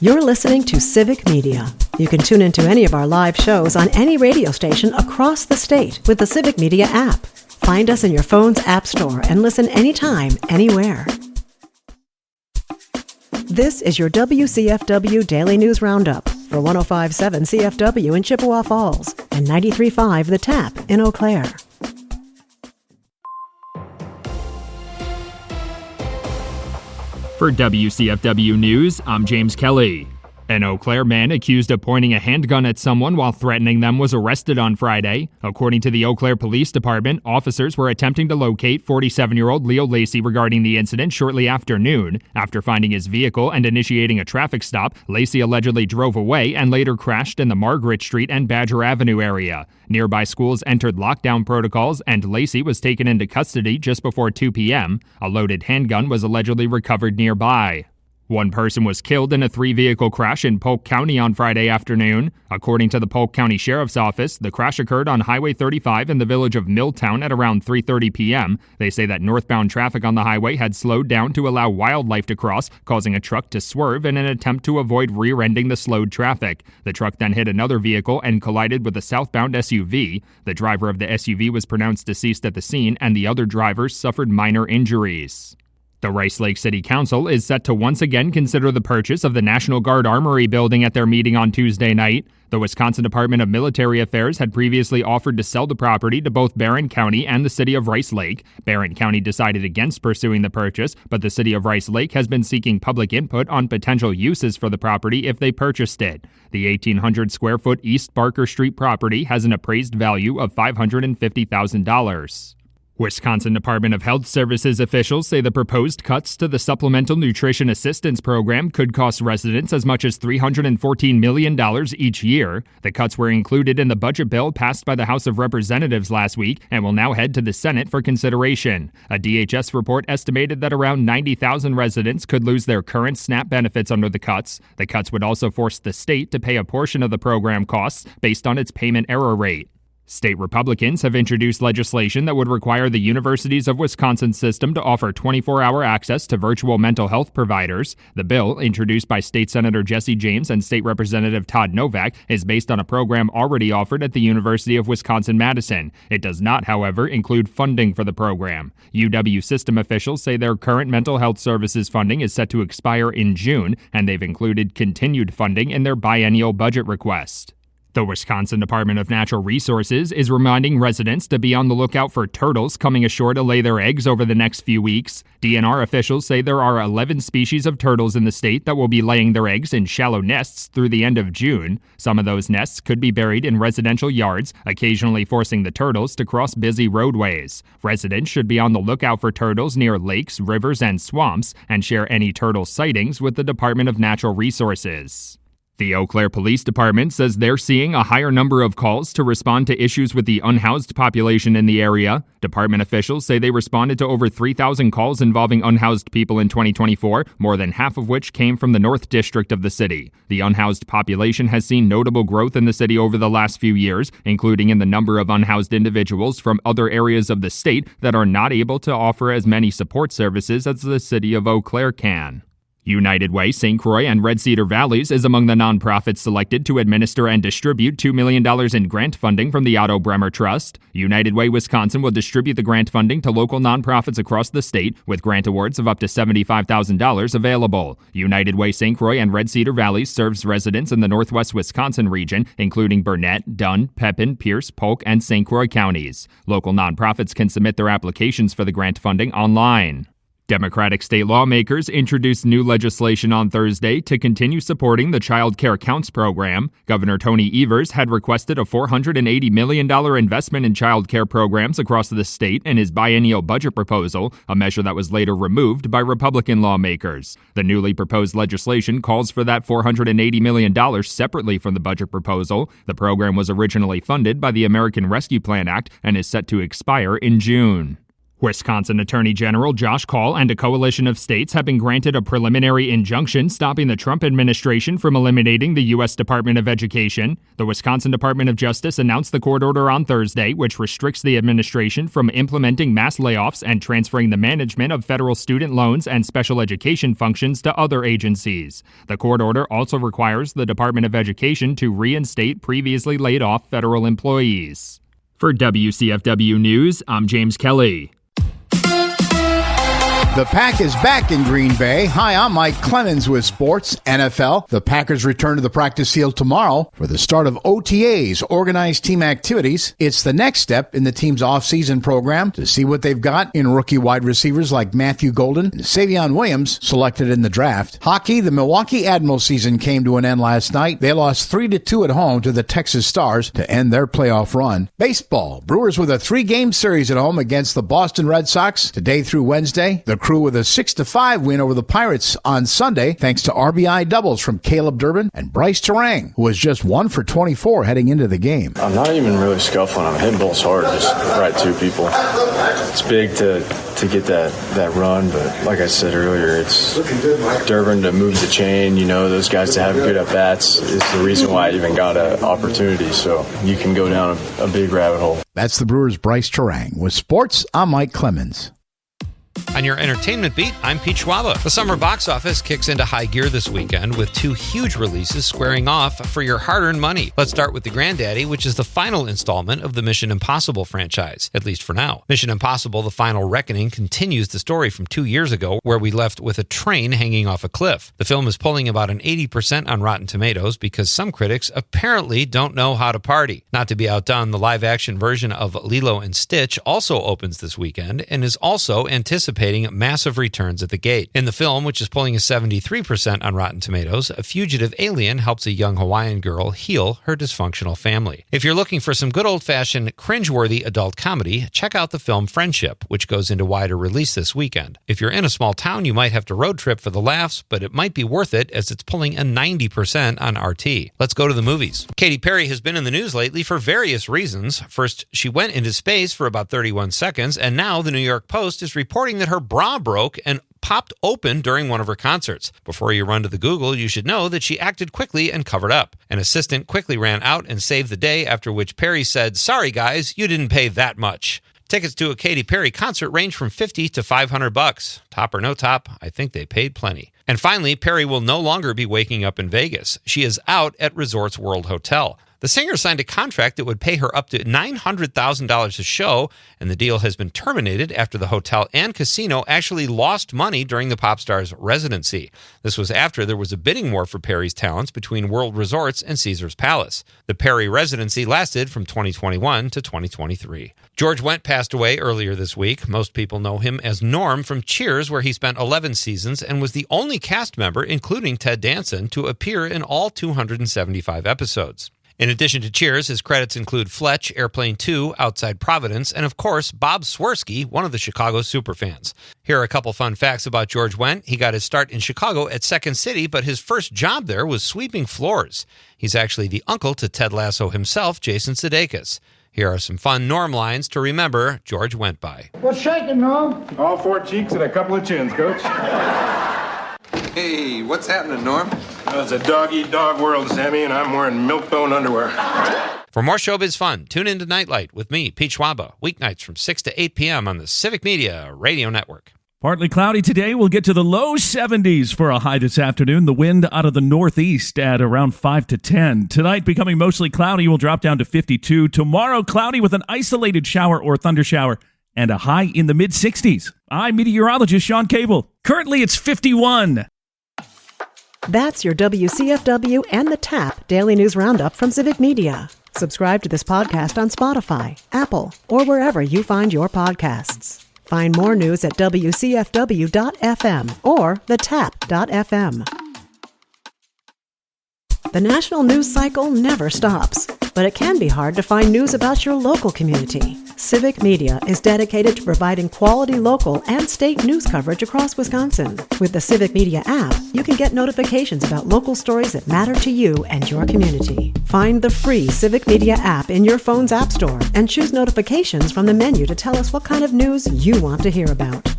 You're listening to Civic Media. You can tune into any of our live shows on any radio station across the state with the Civic Media app. Find us in your phone's app store and listen anytime, anywhere. This is your WCFW Daily News Roundup for 105.7 CFW in Chippewa Falls and 93.5 The Tap in Eau Claire. For WCFW News, I'm James Kelly. An Eau Claire man accused of pointing a handgun at someone while threatening them was arrested on Friday. According to the Eau Claire Police Department, officers were attempting to locate 47-year-old Leo Lacey regarding the incident shortly after noon. After finding his vehicle and initiating a traffic stop, Lacey allegedly drove away and later crashed in the Margaret Street and Badger Avenue area. Nearby schools entered lockdown protocols, and Lacey was taken into custody just before 2 p.m. A loaded handgun was allegedly recovered nearby. One person was killed in a 3-vehicle crash in Polk County on Friday afternoon. According to the Polk County Sheriff's Office, the crash occurred on Highway 35 in the village of Milltown at around 3:30 p.m. They say that northbound traffic on the highway had slowed down to allow wildlife to cross, causing a truck to swerve in an attempt to avoid rear-ending the slowed traffic. The truck then hit another vehicle and collided with a southbound SUV. The driver of the SUV was pronounced deceased at the scene, and the other drivers suffered minor injuries. The Rice Lake City Council is set to once again consider the purchase of the National Guard Armory building at their meeting on Tuesday night. The Wisconsin Department of Military Affairs had previously offered to sell the property to both Barron County and the city of Rice Lake. Barron County decided against pursuing the purchase, but the city of Rice Lake has been seeking public input on potential uses for the property if they purchased it. The 1,800-square-foot East Barker Street property has an appraised value of $550,000. Wisconsin Department of Health Services officials say the proposed cuts to the Supplemental Nutrition Assistance Program could cost residents as much as $314 million each year. The cuts were included in the budget bill passed by the House of Representatives last week and will now head to the Senate for consideration. A DHS report estimated that around 90,000 residents could lose their current SNAP benefits under the cuts. The cuts would also force the state to pay a portion of the program costs based on its payment error rate. State Republicans have introduced legislation that would require the Universities of Wisconsin system to offer 24-hour access to virtual mental health providers. The bill, introduced by State Senator Jesse James and State Representative Todd Novak, is based on a program already offered at the University of Wisconsin-Madison. It does not, however, include funding for the program. UW system officials say their current mental health services funding is set to expire in June, and they've included continued funding in their biennial budget request. The Wisconsin Department of Natural Resources is reminding residents to be on the lookout for turtles coming ashore to lay their eggs over the next few weeks. DNR officials say there are 11 species of turtles in the state that will be laying their eggs in shallow nests through the end of June. Some of those nests could be buried in residential yards, occasionally forcing the turtles to cross busy roadways. Residents should be on the lookout for turtles near lakes, rivers, and swamps, and share any turtle sightings with the Department of Natural Resources. The Eau Claire Police Department says they're seeing a higher number of calls to respond to issues with the unhoused population in the area. Department officials say they responded to over 3,000 calls involving unhoused people in 2024, more than half of which came from the North District of the city. The unhoused population has seen notable growth in the city over the last few years, including in the number of unhoused individuals from other areas of the state that are not able to offer as many support services as the city of Eau Claire can. United Way, St. Croix, and Red Cedar Valleys is among the nonprofits selected to administer and distribute $2 million in grant funding from the Otto Bremer Trust. United Way, Wisconsin will distribute the grant funding to local nonprofits across the state, with grant awards of up to $75,000 available. United Way, St. Croix, and Red Cedar Valleys serves residents in the northwest Wisconsin region, including Burnett, Dunn, Pepin, Pierce, Polk, and St. Croix counties. Local nonprofits can submit their applications for the grant funding online. Democratic state lawmakers introduced new legislation on Thursday to continue supporting the Child Care Counts program. Governor Tony Evers had requested a $480 million investment in child care programs across the state in his biennial budget proposal, a measure that was later removed by Republican lawmakers. The newly proposed legislation calls for that $480 million separately from the budget proposal. The program was originally funded by the American Rescue Plan Act and is set to expire in June. Wisconsin Attorney General Josh Kaul and a coalition of states have been granted a preliminary injunction stopping the Trump administration from eliminating the U.S. Department of Education. The Wisconsin Department of Justice announced the court order on Thursday, which restricts the administration from implementing mass layoffs and transferring the management of federal student loans and special education functions to other agencies. The court order also requires the Department of Education to reinstate previously laid off federal employees. For WCFW News, I'm James Kelly. The Pack is back in Green Bay. Hi, I'm Mike Clemens with Sports NFL. The Packers return to the practice field tomorrow for the start of OTAs, organized team activities. It's the next step in the team's off-season program to see what they've got in rookie wide receivers like Matthew Golden and Savion Williams, selected in the draft. Hockey, the Milwaukee Admirals season came to an end last night. They lost 3-2 at home to the Texas Stars to end their playoff run. Baseball, Brewers with a 3-game series at home against the Boston Red Sox today through Wednesday. The Crew with a 6-5 win over the Pirates on Sunday, thanks to RBI doubles from Caleb Durbin and Bryce Terang, who was just 1 for 24 heading into the game. I'm not even really scuffling. I'm hitting balls hard, just right to people. It's big to get that run, but like I said earlier, it's Durbin to move the chain. You know, those guys to have good at-bats is the reason why I even got an opportunity, so you can go down a big rabbit hole. That's the Brewers' Bryce Terang. With sports, I'm Mike Clemens. On your entertainment beat, I'm Pete Schwaba. The summer box office kicks into high gear this weekend with 2 huge releases squaring off for your hard-earned money. Let's start with The Granddaddy, which is the final installment of the Mission Impossible franchise, at least for now. Mission Impossible: The Final Reckoning continues the story from 2 years ago, where we left with a train hanging off a cliff. The film is pulling about an 80% on Rotten Tomatoes because some critics apparently don't know how to party. Not to be outdone, the live-action version of Lilo and Stitch also opens this weekend and is also anticipating massive returns at the gate. In the film, which is pulling a 73% on Rotten Tomatoes, a fugitive alien helps a young Hawaiian girl heal her dysfunctional family. If you're looking for some good old-fashioned, cringeworthy adult comedy, check out the film Friendship, which goes into wider release this weekend. If you're in a small town, you might have to road trip for the laughs, but it might be worth it as it's pulling a 90% on RT. Let's go to the movies. Katy Perry has been in the news lately for various reasons. First, she went into space for about 31 seconds, and now the New York Post is reporting that her bra broke and popped open during one of her concerts. Before you run to the Google, you should know that she acted quickly and covered up. An assistant quickly ran out and saved the day, after which Perry said, "Sorry guys, you didn't pay that much." Tickets to a Katy Perry concert range from $50 to $500. Top or no top, I think they paid plenty. And finally, Perry will no longer be waking up in Vegas. She is out at Resorts World Hotel. The singer signed a contract that would pay her up to $900,000 a show, and the deal has been terminated after the hotel and casino actually lost money during the pop star's residency. This was after there was a bidding war for Perry's talents between World Resorts and Caesars Palace. The Perry residency lasted from 2021 to 2023. George Wendt passed away earlier this week. Most people know him as Norm from Cheers, where he spent 11 seasons and was the only cast member, including Ted Danson, to appear in all 275 episodes. In addition to Cheers, his credits include Fletch, Airplane 2, Outside Providence, and of course, Bob Swirsky, one of the Chicago superfans. Here are a couple fun facts about George Wendt. He got his start in Chicago at Second City, but his first job there was sweeping floors. He's actually the uncle to Ted Lasso himself, Jason Sudeikis. Here are some fun Norm lines to remember George Wendt by. What's shaking, Norm? All 4 cheeks and a couple of chins, Coach. Hey, what's happening, Norm? It's a dog-eat-dog world, Sammy, and I'm wearing milk-bone underwear. For more showbiz fun, tune into Nightlight with me, Pete Schwaba, weeknights from 6 to 8 p.m. on the Civic Media Radio Network. Partly cloudy today. We'll get to the low 70s for a high this afternoon. The wind out of the northeast at around 5 to 10. Tonight, becoming mostly cloudy, will drop down to 52. Tomorrow, cloudy with an isolated shower or thundershower and a high in the mid-60s. I'm meteorologist Sean Cable. Currently, it's 51. That's your WCFW and the TAP Daily News Roundup from Civic Media. Subscribe to this podcast on Spotify, Apple, or wherever you find your podcasts. Find more news at WCFW.FM or thetap.fm. The national news cycle never stops, but it can be hard to find news about your local community. Civic Media is dedicated to providing quality local and state news coverage across Wisconsin. With the Civic Media app, you can get notifications about local stories that matter to you and your community. Find the free Civic Media app in your phone's app store and choose notifications from the menu to tell us what kind of news you want to hear about.